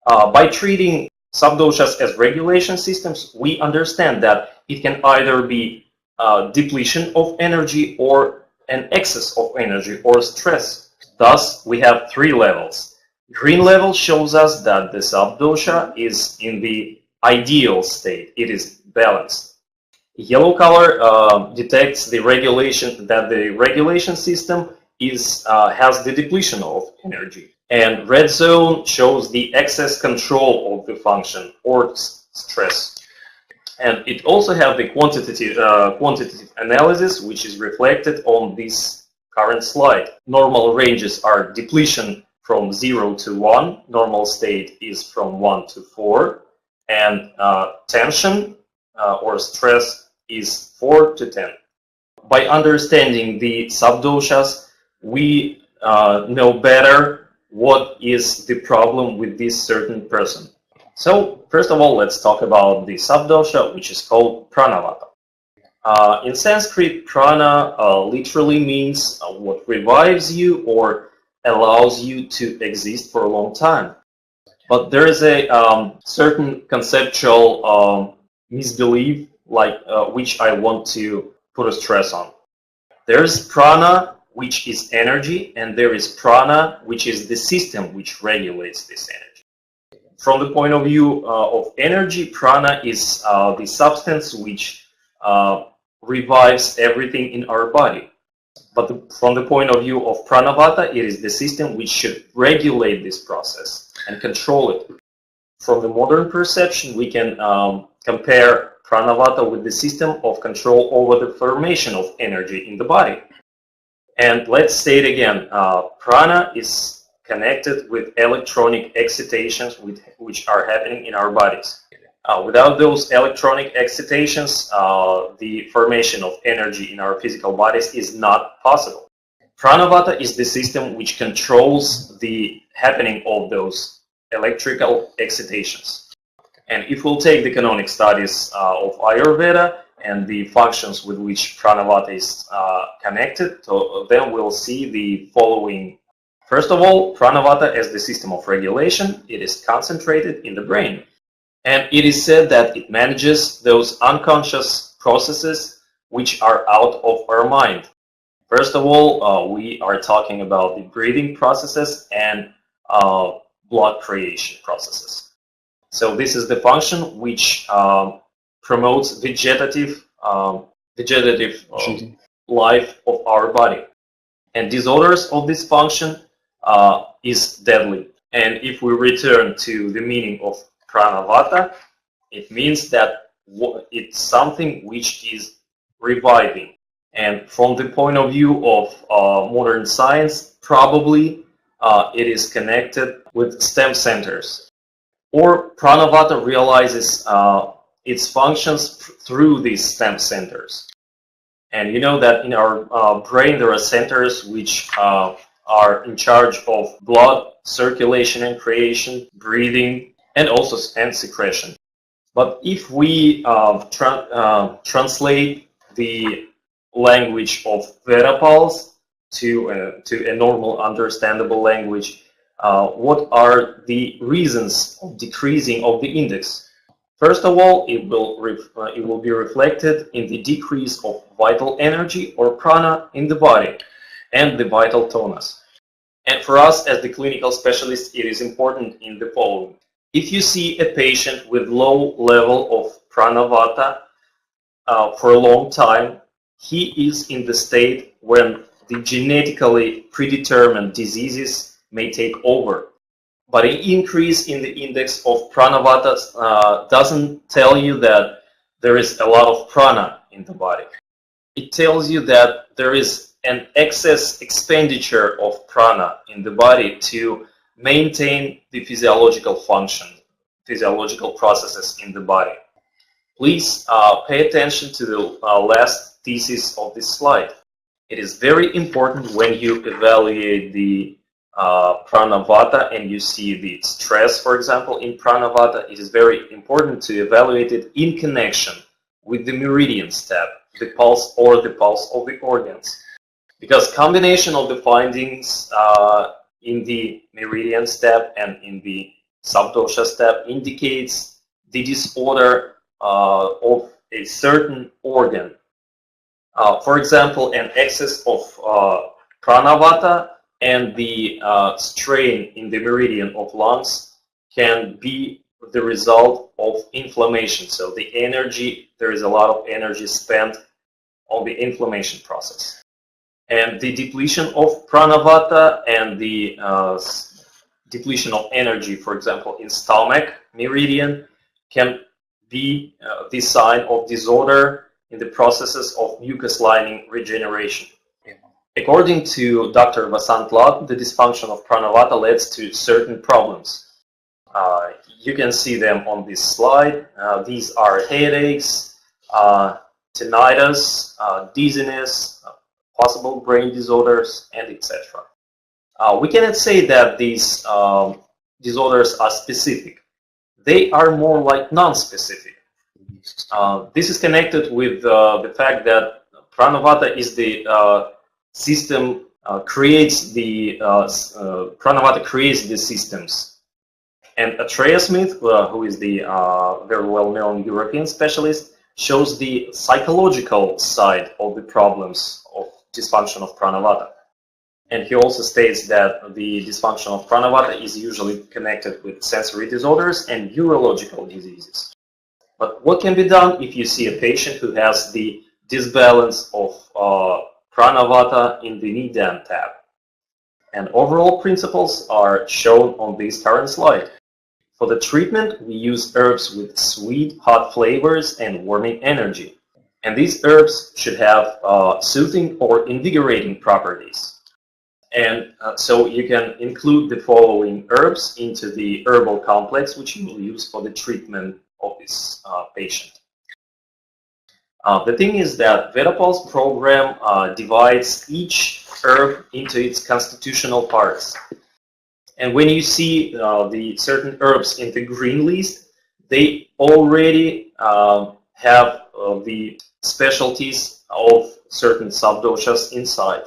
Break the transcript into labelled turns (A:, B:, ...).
A: By treating subdoshas as regulation systems, we understand that it can either be depletion of energy or an excess of energy or stress. Thus, we have three levels. Green level shows us that the subdosha is in the ideal state. It is balanced. Yellow color detects the regulation system has the depletion of energy. And red zone shows the excess control of the function or stress. And it also has the quantitative analysis, which is reflected on this current slide. Normal ranges are depletion from 0 to 1. Normal state is from 1 to 4. And tension or stress is 4 to 10. By understanding the subdoshas, we know better what is the problem with this certain person. So, first of all, let's talk about the subdosha, which is called Prana Vata. In Sanskrit, prana literally means what revives you or allows you to exist for a long time. But there is a certain conceptual misbelief, which I want to put a stress on. There's prana, which is energy, and there is prana, which is the system which regulates this energy. From the point of view of energy, prana is the substance which revives everything in our body. But from the point of view of Prana Vata, it is the system which should regulate this process and control it. From the modern perception, we can compare Prana Vata with the system of control over the formation of energy in the body. And let's say it again, prana is connected with electronic excitations which are happening in our bodies. Without those electronic excitations, the formation of energy in our physical bodies is not possible. Prana Vata is the system which controls the happening of those electrical excitations. And if we'll take the canonic studies of Ayurveda and the functions with which Prana Vata is connected, so then we'll see the following. First of all, Prana Vata as the system of regulation, it is concentrated in the brain. And it is said that it manages those unconscious processes which are out of our mind. First of all, we are talking about the breathing processes and blood creation processes. So this is the function which promotes vegetative life of our body. And disorders of this function is deadly. And if we return to the meaning of Prana Vata, it means that it's something which is reviving. And from the point of view of modern science, probably it is connected with stem centers. Or Prana Vata realizes its functions through these stem centers. And you know that in our brain there are centers which are in charge of blood circulation and creation, breathing, and also secretion. But if we translate the language of Vedapals to a normal, understandable language, what are the reasons of decreasing of the index? First of all, it will be reflected in the decrease of vital energy or prana in the body and the vital tonus. And for us as the clinical specialists, it is important in the following. If you see a patient with low level of Prana Vata for a long time, he is in the state when the genetically predetermined diseases may take over. But an increase in the index of Prana Vata doesn't tell you that there is a lot of prana in the body. It tells you that there is an excess expenditure of prana in the body to maintain the physiological function, physiological processes in the body. Please pay attention to the last thesis of this slide. It is very important when you evaluate the Prana Vata and you see the stress, for example, in Prana Vata. It is very important to evaluate it in connection with the meridian step, the pulse of the organs. Because combination of the findings in the meridian step and in the Subdosha step indicates the disorder of a certain organ. For example, an excess of Prana Vata and the strain in the meridian of lungs can be the result of inflammation. So the energy, there is a lot of energy spent on the inflammation process. And the depletion of Prana Vata and the depletion of energy, for example, in stomach meridian, can be the sign of disorder in the processes of mucus lining regeneration. According to Dr. Vasant Lal, the dysfunction of Prana Vata leads to certain problems. You can see them on this slide. These are headaches, tinnitus, dizziness, possible brain disorders, and etc. We cannot say that these disorders are specific. They are more like non-specific. This is connected with the fact that Prana Vata is the system creates the Prana Vata creates the systems. And Atreya Smith, who is the very well-known European specialist, shows the psychological side of the problems of dysfunction of Prana Vata. And he also states that the dysfunction of Prana Vata is usually connected with sensory disorders and urological diseases. But what can be done if you see a patient who has the disbalance of Prana Vata in the knee-dan tab? And overall principles are shown on this current slide. For the treatment, we use herbs with sweet, hot flavors and warming energy. And these herbs should have soothing or invigorating properties. And so you can include the following herbs into the herbal complex, which you will use for the treatment of this patient. The thing is that Vedapal's program divides each herb into its constitutional parts. And when you see the certain herbs in the green list, they already have the specialties of certain subdoshas inside.